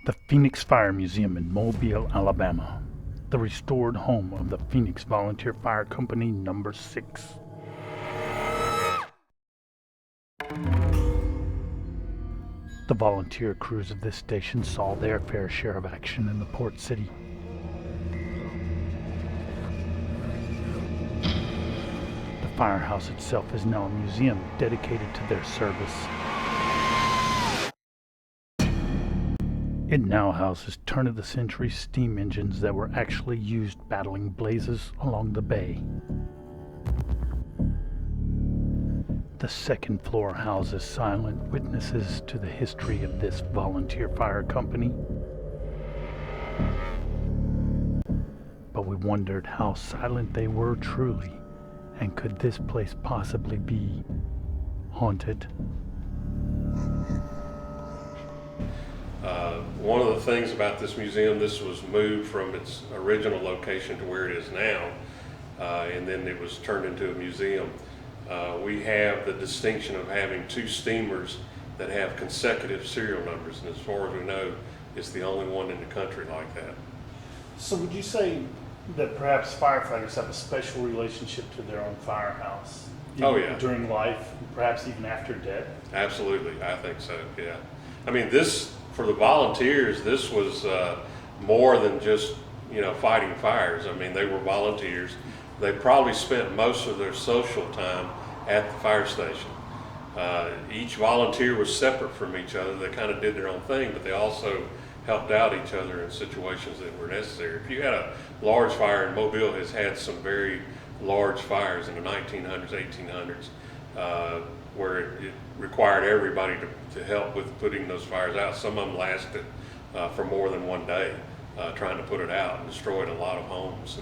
The Phoenix Fire Museum in Mobile, Alabama, the restored home of the Phoenix Volunteer Fire Company Number 6. The volunteer crews of this station saw their fair share of action in the port city. The firehouse itself is now a museum dedicated to their service. It now houses turn-of-the-century steam engines that were actually used battling blazes along the bay. The second floor houses silent witnesses to the history of this volunteer fire company. But we wondered how silent they were truly, and could this place possibly be haunted? One of the things about this museum, this was moved from its original location to where it is now, and then it was turned into a museum. We have the distinction of having two steamers that have consecutive serial numbers, and as far as we know, it's the only one in the country like that. So would you say that perhaps firefighters have a special relationship to their own firehouse? Oh yeah. During life, perhaps even after death? Absolutely, I think so, yeah. I mean, this, for the volunteers, this was more than just, fighting fires. I mean, they were volunteers. They probably spent most of their social time at the fire station. Each volunteer was separate from each other. They kind of did their own thing, but they also helped out each other in situations that were necessary. If you had a large fire, and Mobile has had some very large fires in the 1900s, 1800s, where it required everybody to help with putting those fires out. Some of them lasted for more than one day, trying to put it out, and destroyed a lot of homes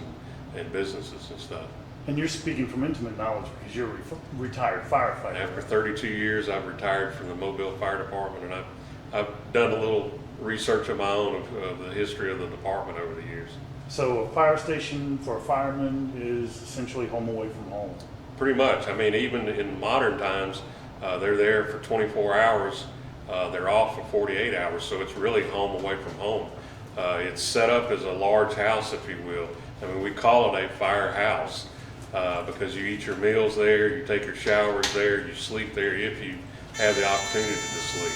and businesses and stuff. And you're speaking from intimate knowledge because you're a retired firefighter. After 32 years, I've retired from the Mobile Fire Department, and I've done a little research of my own of the history of the department over the years. So a fire station for a fireman is essentially home away from home. Pretty much. I mean, even in modern times, they're there for 24 hours. They're off for 48 hours, so it's really home away from home. It's set up as a large house, if you will. I mean, we call it a firehouse because you eat your meals there, you take your showers there, you sleep there if you have the opportunity to sleep.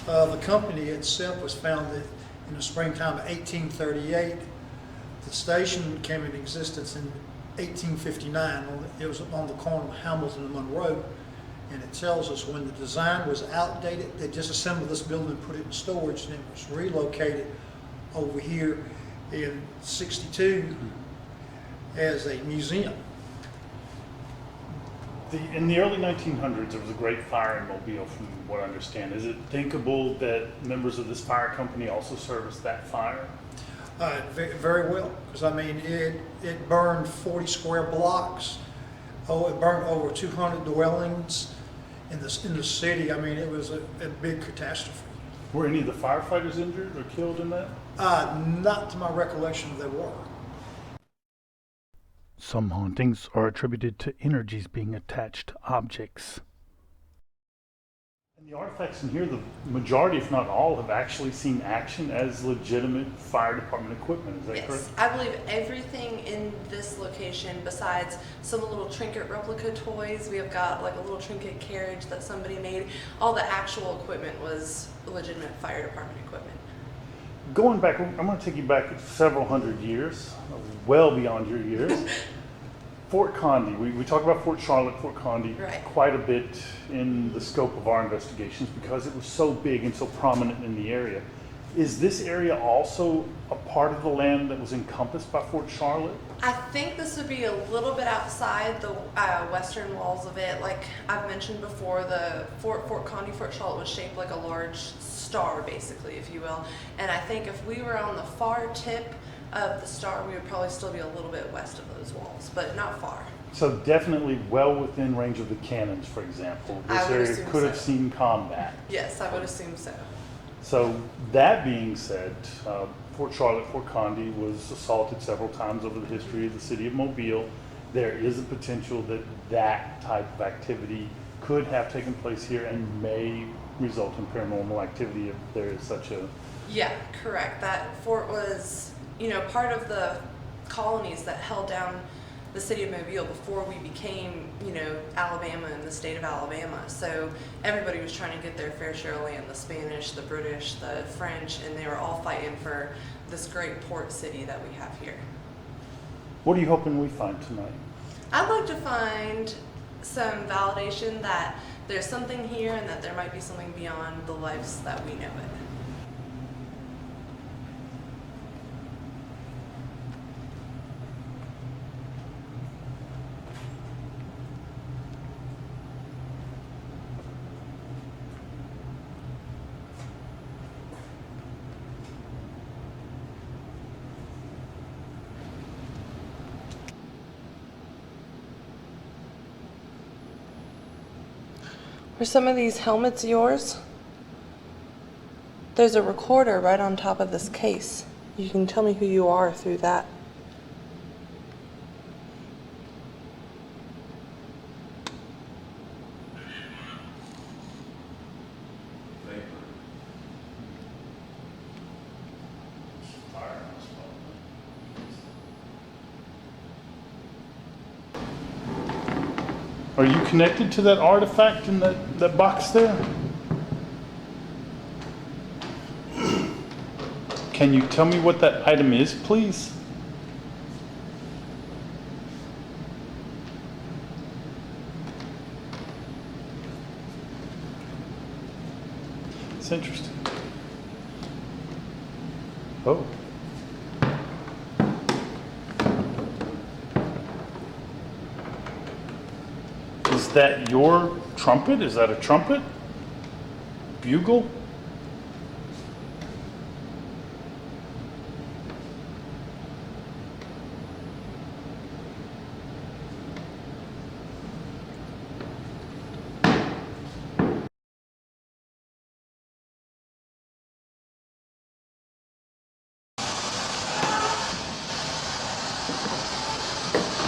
The company itself was founded in the springtime of 1838. The station came into existence in 1859. It was on the corner of Hamilton and Monroe, and it tells us when the design was outdated, they disassembled this building and put it in storage, and it was relocated over here in '62 as a museum. In the early 1900s, there was a great fire in Mobile, from what I understand. Is it thinkable that members of this fire company also serviced that fire? Very well, because I mean, it burned 40 square blocks. Oh, it burned over 200 dwellings in the city. I mean, it was a big catastrophe. Were any of the firefighters injured or killed in that? Not to my recollection, there were. Some hauntings are attributed to energies being attached to objects. And the artifacts in here, the majority, if not all, have actually seen action as legitimate fire department equipment. Is that correct? Yes, I believe everything in this location, besides some little trinket replica toys, we have got like a little trinket carriage that somebody made. All the actual equipment was legitimate fire department equipment. Going back, I'm going to take you back several hundred years, well beyond your years. Fort Condé, we talk about Fort Charlotte, Fort Condé Right. quite a bit in the scope of our investigations because it was so big and so prominent in the area. Is this area also a part of the land that was encompassed by Fort Charlotte? I think this would be a little bit outside the western walls of it. Like I've mentioned before, the Fort Condé, Fort Charlotte was shaped like a large star, basically, if you will. And I think if we were on the far tip of the star, we would probably still be a little bit west of those walls, but not far. So definitely well within range of the cannons, for example. This area could have seen combat. Yes, I would assume so. So that being said, Fort Charlotte, Fort Condé was assaulted several times over the history of the city of Mobile. There is a potential that that type of activity could have taken place here and may result in paranormal activity if there is such a. Yeah, correct. That fort was, part of the colonies that held down the city of Mobile before we became, Alabama and the state of Alabama. So everybody was trying to get their fair share of land, the Spanish, the British, the French, and they were all fighting for this great port city that we have here. What are you hoping we find tonight? I'd like to find some validation that there's something here and that there might be something beyond the lives that we know it. Are some of these helmets yours? There's a recorder right on top of this case. You can tell me who you are through that. Are you connected to that artifact in that box there? Can you tell me what that item is, please? It's interesting. Oh. Is that your trumpet? Is that a trumpet? Bugle?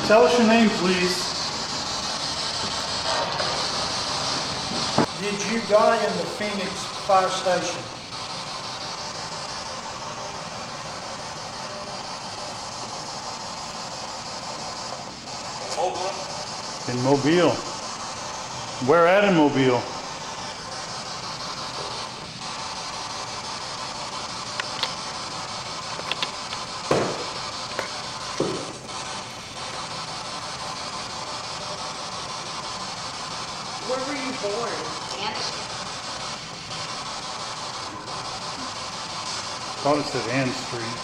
Tell us your name, please. Did you die in the Phoenix fire station? In Mobile. Where at in Mobile? Where were you born? Thought it said Ann Street.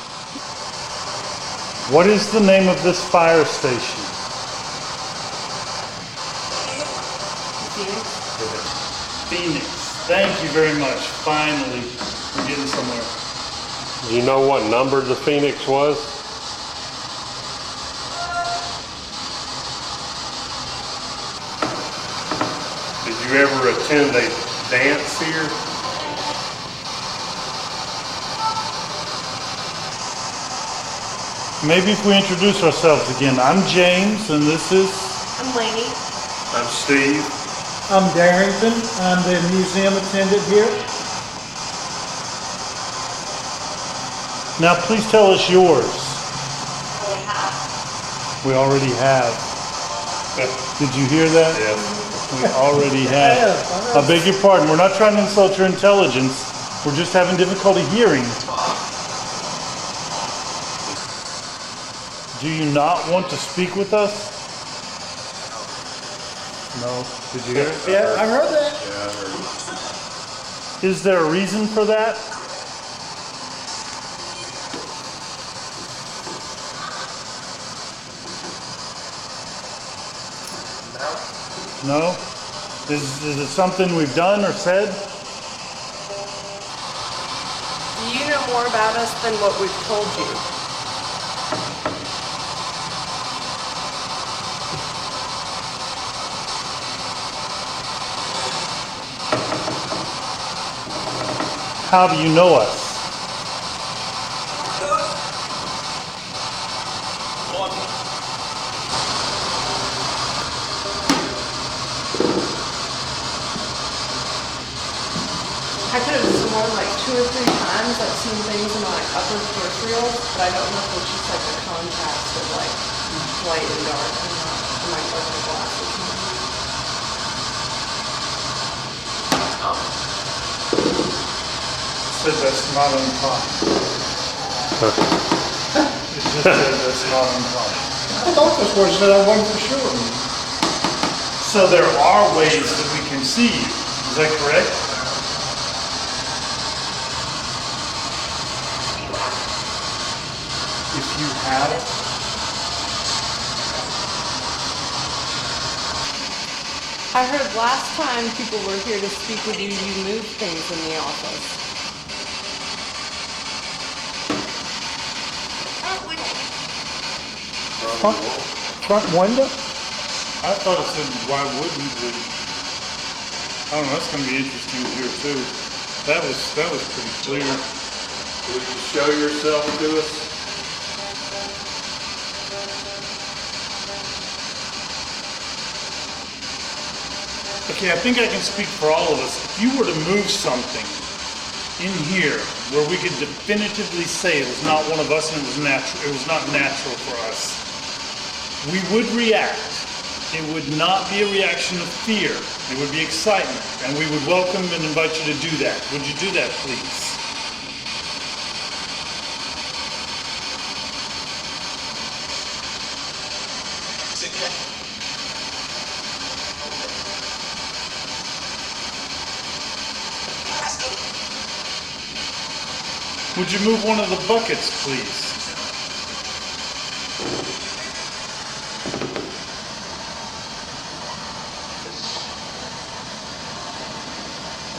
What is the name of this fire station? Phoenix. Thank you very much. Finally, we're getting somewhere. Do you know what number the Phoenix was? Did you ever attend a dance here? Maybe if we introduce ourselves again. I'm James, and this is. I'm Lainey. I'm Steve. I'm Darrington. I'm the museum attendant here. Now, please tell us yours. We already have. Did you hear that? Yes. We already have. I beg your pardon. We're not trying to insult your intelligence. We're just having difficulty hearing. Do you not want to speak with us? No. Did you hear it? Yeah, I heard that. Yeah, I heard it. Is there a reason for that? No? Is it something we've done or said? Do you know more about us than what we've told you? How do you know us? I could have sworn like 2 or 3 times I've seen things in my like upper peripheral, but I don't know if it's just like the contrast of like light and dark and not in my dark glasses. Said that's not uncommon. It just said that's not uncommon. I thought this was that I wasn't for sure. So there are ways that we can see you. Is that correct? If you have, I heard last time people were here to speak with you, you moved things in the office. front window? I thought it said, why wouldn't we? I don't know, that's gonna be interesting here too. That was pretty clear. Would you show yourself to us? Okay, I think I can speak for all of us. If you were to move something in here where we could definitively say it was not one of us and it was not natural for us, we would react. It would not be a reaction of fear. It would be excitement, and we would welcome and invite you to do that. Would you do that, please? Would you move one of the buckets, please?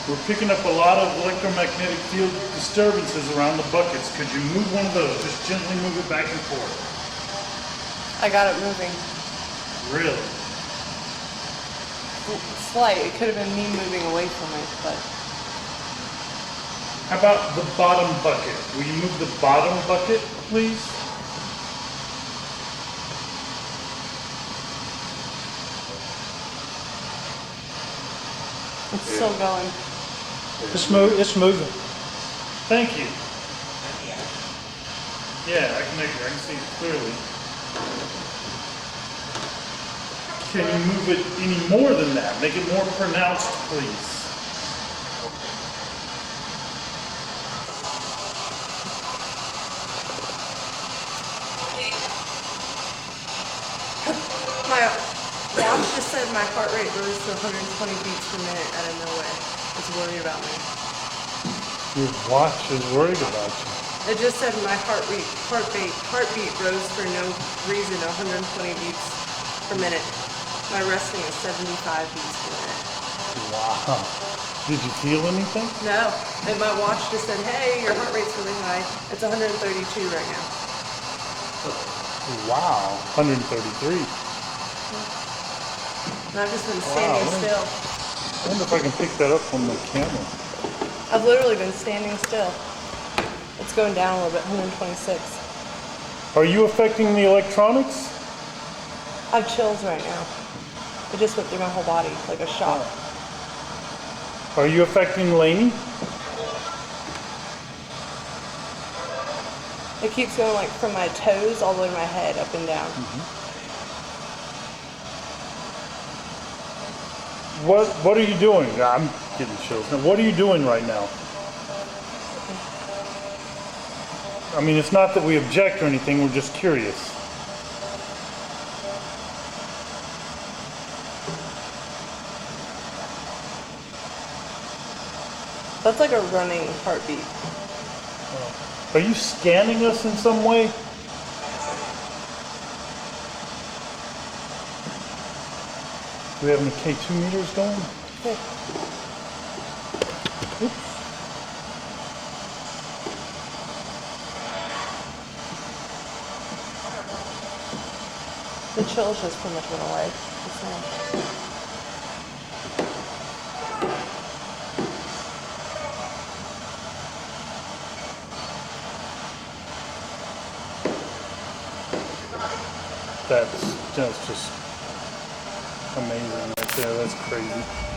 We're picking up a lot of electromagnetic field disturbances around the buckets. Could you move one of those? Just gently move it back and forth. I got it moving. Really? Slight. It could have been me moving away from it, but How about the bottom bucket? Will you move the bottom bucket, please? it's still going. It's moving. Thank you. Yeah, I can see it clearly. Can you move it any more than that? Make it more pronounced, please. My watch just said my heart rate rose to 120 beats per minute out of nowhere. It's worried about me. Your watch is worried about you. It just said my heartbeat rose for no reason 120 beats per minute. My resting is 75 beats per minute. Wow. Did you feel anything? No, and my watch just said, hey, your heart rate's really high. It's 132 right now. Wow. 133. And I've just been standing Wow. still. I wonder if I can pick that up on the camera. I've literally been standing still. It's going down a little bit, 126. Are you affecting the electronics? I have chills right now. It just went through my whole body like a shock. Are you affecting Lainey? It keeps going like from my toes all the way to my head, up and down. What are you doing? I'm getting chills. Now, what are you doing right now? I mean, it's not that we object or anything, we're just curious. That's like a running heartbeat. Are you scanning us in some way? Do we have any K2 meters going? Okay. Oops. The chills just pretty much went away. Just now. That's just amazing right there. That's crazy.